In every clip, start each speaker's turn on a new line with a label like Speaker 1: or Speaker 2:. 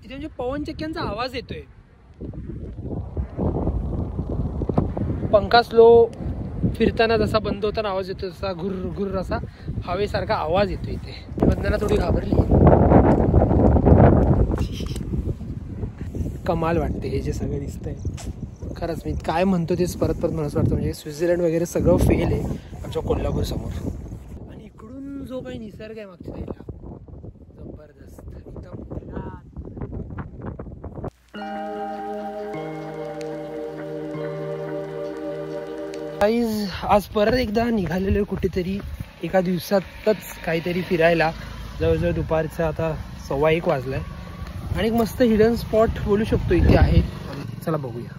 Speaker 1: इथे म्हणजे पवन चक्क्यांचा आवाज येतोय. पंखा स्लो फिरताना जसा बंद होताना आवाज येतो तसा घुर घुर असा हवेसारखा आवाज येतो इथे. वंदना थोडी घाबरली. कमाल वाटते हे जे सगळं दिसतंय. खरंच मी काय म्हणतो तेच परत परत मला असं वाटतं म्हणजे स्वित्झर्लंड वगैरे सगळं फेल आहे आमच्या कोल्हापूर समोर. आणि इकडून जो काही निसर्ग आहे मागच्या साईडला जबरदस्त एकदम. आज परत एकदा निघालेलो कुठेतरी एका दिवसातच काहीतरी फिरायला. जवळजवळ दुपारचं आता 1:15 वाजलाय आणि एक मस्त हिडन स्पॉट बोलू शकतो इथे आहे. चला बघूया.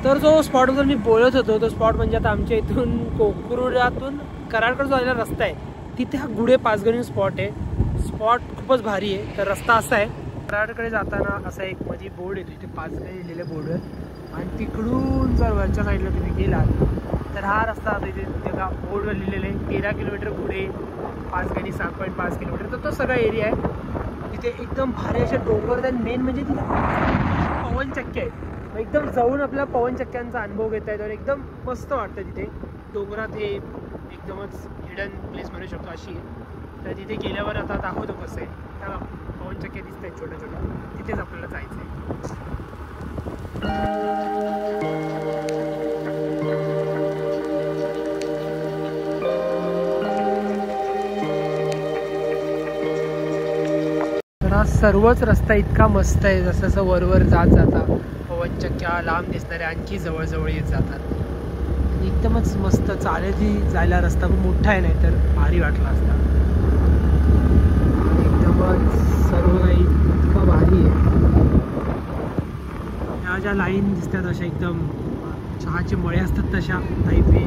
Speaker 1: तर जो स्पॉटबद्दल मी बोलत होतो तो स्पॉट म्हणजे आता आमच्या इथून कोकरुडातून कराडकडे जायला रस्ता आहे तिथे हा गुढे पाचगणी स्पॉट आहे. स्पॉट खूपच भारी आहे. तर रस्ता असा आहे कराडकडे जाताना असा एक मध्ये बोर्ड येतो इथे पाचगणी लिहिलेल्या बोर्डवर आणि तिकडून जर वरच्या साईडला तुम्ही गेलात तर हा रस्ता आता इथे त्या बोर्डवर लिहिलेलं आहे 13 किलोमीटर गुढे पाचगणी 7.5 किलोमीटर. तर तो सगळा एरिया आहे. तिथे एकदम भारी असे डोंगर आणि मेन म्हणजे तिथे पवन चक्क्या आहेत. एकदम जाऊन आपल्या पवन चक्क्यांचा अनुभव घेता येतो आणि एकदम मस्त वाटतं तिथे. डोंगरात हे एकदमच हिडन प्लेस म्हणू शकतो अशी आहे. तर तिथे गेल्यावर आता दाखवतो कसं आहे. त्याला पवन चक्क्या दिसत आहेत छोट्या छोट्या. तिथेच आपल्याला जायचं आहे. तर हा सर्वच रस्ता इतका मस्त आहे. जसं जसं वरवर जात जाता पवन चक्क्या लांब दिसणाऱ्या आणखी जवळजवळ येत जातात. एकदमच मस्त चालती जायला रस्ता खूप मोठा आहे नाही तर भारी वाटला असता. एकदमच सर्व काही इतका भारी आहे. ह्या ज्या लाईन दिसतात अशा एकदम चहाचे मळे असतात तशा टाईप हे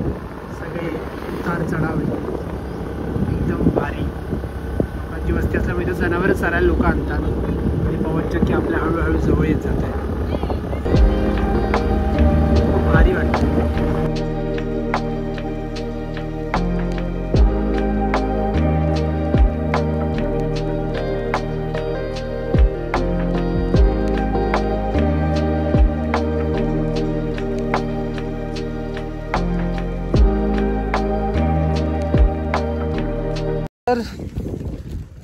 Speaker 1: सगळे उतार चढाव एकदम भारी. लोकांची वस्ती असल्यामुळे इथं जनावरं चरायला लोक आणतात आणि पवन चक्की आपल्या हळूहळू जवळ येत जात आहे. भारी वाटतं.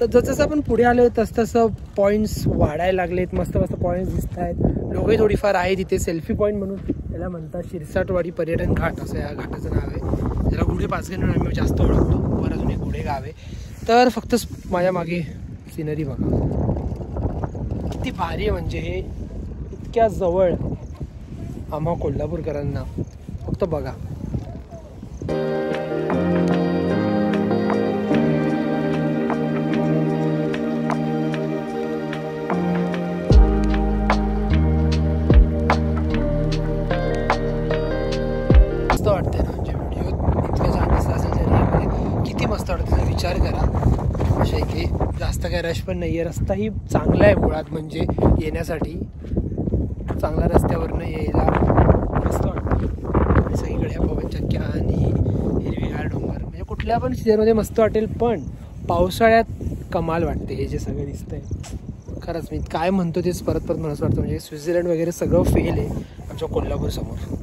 Speaker 1: तर जसं आपण पुढे आलो तसं पॉईंट्स वाढायला लागलेत. मस्त मस्त पॉईंट्स दिसत आहेत. लोकही थोडीफार आहे तिथे. सेल्फी पॉईंट म्हणून त्याला म्हणतात. शिरसाटवाडी पर्यटन घाट असं या घाटाचं नाव आहे. त्याला गुढे पाचगणी म्हणून आम्ही जास्त ओळखतो. वर अजून एक गुढे गाव आहे. तर फक्त माझ्या मागे सिनरी बघा किती भारी आहे. म्हणजे हे इतक्या जवळ आम्हा कोल्हापूरकरांना फक्त बघा. वाटतंय ना म्हणजे व्हिडिओ इतकं छान दिसलं असेल जरी किती मस्त वाटतं. विचार करा अशा की जास्त काय रश पण नाही आहे. रस्ताही चांगला आहे मुळात म्हणजे येण्यासाठी. चांगला रस्त्यावरनं यायला मस्त वाटतं. सगळीकडे ह्या पवन चक्क्या आणि हिरवीगार डोंगर म्हणजे कुठल्या पण सीझनमध्ये मस्त वाटेल. पण पावसाळ्यात कमाल वाटते हे जे सगळं दिसतंय. खरंच मी काय म्हणतो तेच परत परत मला असं वाटतं म्हणजे स्वित्झर्लंड वगैरे सगळं फेल आहे आमच्या कोल्हापूर समोर.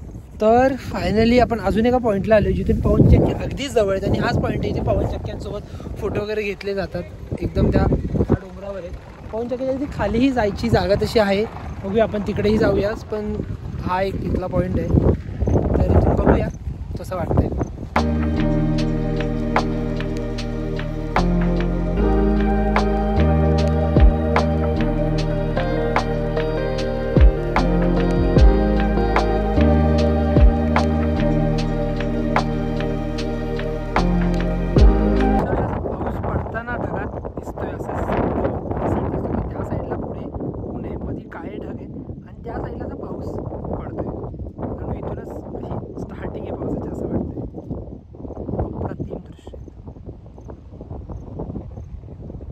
Speaker 1: तर फायनली आपण अजून एका पॉईंटला आलो जिथे पवन चक्क्या अगदीच जवळ आहेत आणि हाच पॉईंट आहे इथे पवन चक्क्यांसोबत फोटो वगैरे घेतले जातात. एकदम त्या डोंगरावर आहेत पवन चक्क्याच्या तिथे खालीही जायची जागा तशी आहे. बघूया आपण तिकडेही जाऊयाच. पण हा एक तिथला पॉईंट आहे तर इथून बघूया तसं वाटतंय.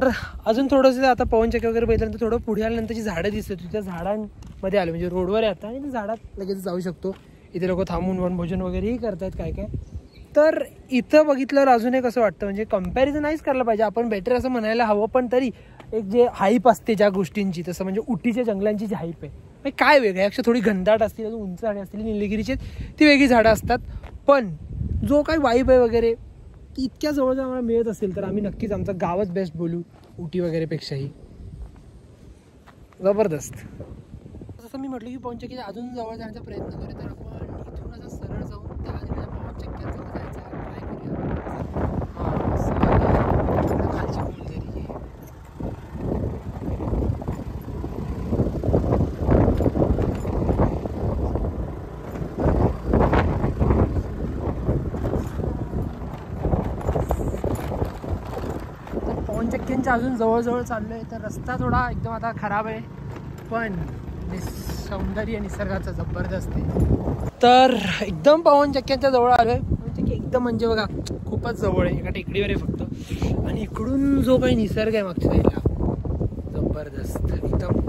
Speaker 1: तर अजून थोडंसं आता पवन चक्की वगैरे बघितल्यानंतर थोडं पुढे आल्यानंतरची झाडं दिसत होती. त्या झाडांमध्ये आलो म्हणजे रोडवर येतात आणि झाडात लगेच जाऊ शकतो. इथे लोक थांबून वनभोजन वगैरेही करतात काय काय. तर इथं बघितल्यावर अजून एक असं वाटतं म्हणजे कंपॅरिझन नाहीच करायला पाहिजे आपण बेटर असं म्हणायला हवं. पण तरी एक जे हाईप असते ज्या गोष्टींची, तसं म्हणजे उटीच्या जंगलांची जी हाईप आहे काय वेगळं आहे. अक्षर थोडी घनदाट असतील, उंच झाडे असतील, निलगिरीचे ती वेगळी झाडं असतात. पण जो काही वाईब आहे वगैरे ती इतक्या जवळ जर आम्हाला मिळत असेल तर आम्ही नक्कीच आमचं गावच बेस्ट बोलू उटी वगैरे पेक्षाही. जबरदस्त. जसं मी म्हटलं की पवन चक्कीच्या अजून जवळ जाण्याचा प्रयत्न करू, तर आपण इथून असं सरळ जाऊन त्या पवन चक्क्यांजवळ जायचा ट्राय करूया. खालची फुलझरी पवन चक्क्यांच्या अजून जवळजवळ चाललो आहे. तर रस्ता थोडा एकदम आता खराब आहे, पण सौंदर्य निसर्गाचं जबरदस्त आहे. तर एकदम पवन चक्क्यांच्या जवळ आलो आहे. पवन चक्की एकदम म्हणजे बघा खूपच जवळ आहे, एका टेकडीवर आहे फक्त. आणि इकडून जो काही निसर्ग आहे मागच्या साईडला जबरदस्त एकदम.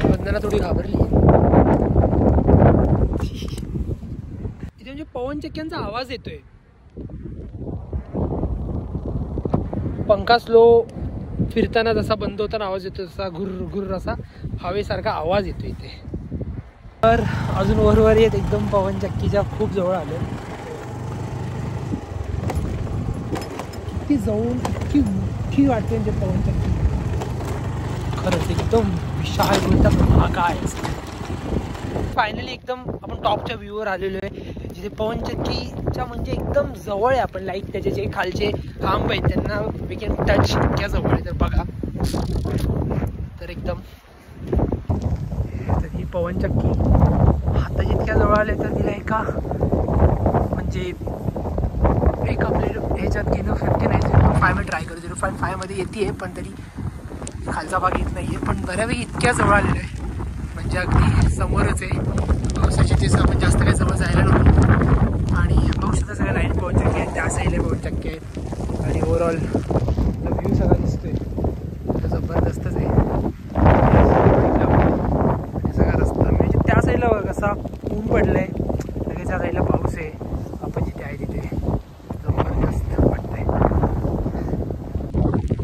Speaker 1: वंदना थोडी घाबरली. म्हणजे पवन चक्क्यांचा आवाज येतोय, पंखा स्लो फिरताना जसा बंद होताना आवाज येतो तसा घुर घुर असा हवेसारखा आवाज येतो इथे. तर अजून वरवर येत एकदम पवन चक्कीच्या खूप जवळ आलो. किती जवळ इतकी मोठी वाटते म्हणजे पवन चक्की, खरंच एकदम विशाल बोलतात भागा आहे. फायनली एकदम आपण टॉपच्या व्ह्यूवर आलेलो आहे, जिथे पवन चक्कीच्या म्हणजे एकदम जवळ आहे आपण. लाईक त्याचे जे खालचे खांब आहेत त्यांना वी कॅन टच इतक्या जवळ आहे. तर बघा, तर एकदम तर ही पवन चक्की आता जितक्या जवळ आले तर तिला एका म्हणजे एक आपले ह्याच्यात गेलो 59.05 मी ट्राय करू. 0.5 मध्ये येते, पण तरी खालचा भाग येत नाही आहे. पण बऱ्यापैकी इतक्या जवळ आलेलो आहे म्हणजे अगदी समोरच आहे. पावसाची तेच आपण जास्त काही जवळ जायला नको. आणि बघू शकता सगळ्या लाईन पवन चक्की आहेत, त्या साईडला पवन चक्की आहेत. आणि ओव्हरऑल व्ह्यू सगळा दिसतोय तर जबरदस्तच आहे. आणि सगळा रस्ता म्हणजे त्या साईडला बघा कसा ऊन पडलं आहे, लगेच त्या साईडला पाऊस आहे. आपण जिथे आहे तिथे जबरदस्त वाटतंय.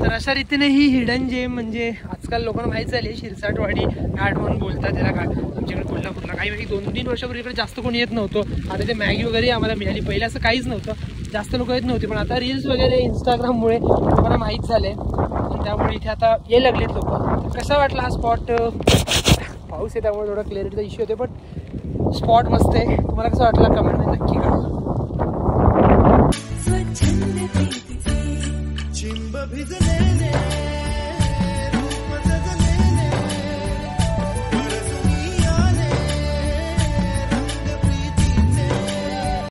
Speaker 1: तर अशा रीतीने ही हिडन जेम म्हणजे आजकाल लोकांना माहीत झाली शिरसाटवाडी घाट म्हणून बोलतात त्याला. घाट आमच्याकडे कोल्हापूरला काही वेळी 2-3 वर्षापूर्वी इकडे जास्त कोणी येत नव्हतं. आता ते मॅगी वगैरे आम्हाला मिळाली, पहिले असं काहीच नव्हतं, जास्त लोक येत नव्हते. पण आता रील्स वगैरे इंस्टाग्राममुळे लोकांना माहीत झाले आणि त्यामुळे इथे आता यायला लागलेत लोक. कसा वाटला हा स्पॉट? पाऊस आहे त्यामुळे थोडा क्लॅरिटीचा इश्यू होते, पण स्पॉट मस्त आहे. तुम्हाला कसं वाटलं कमेंटमध्ये नक्की करा.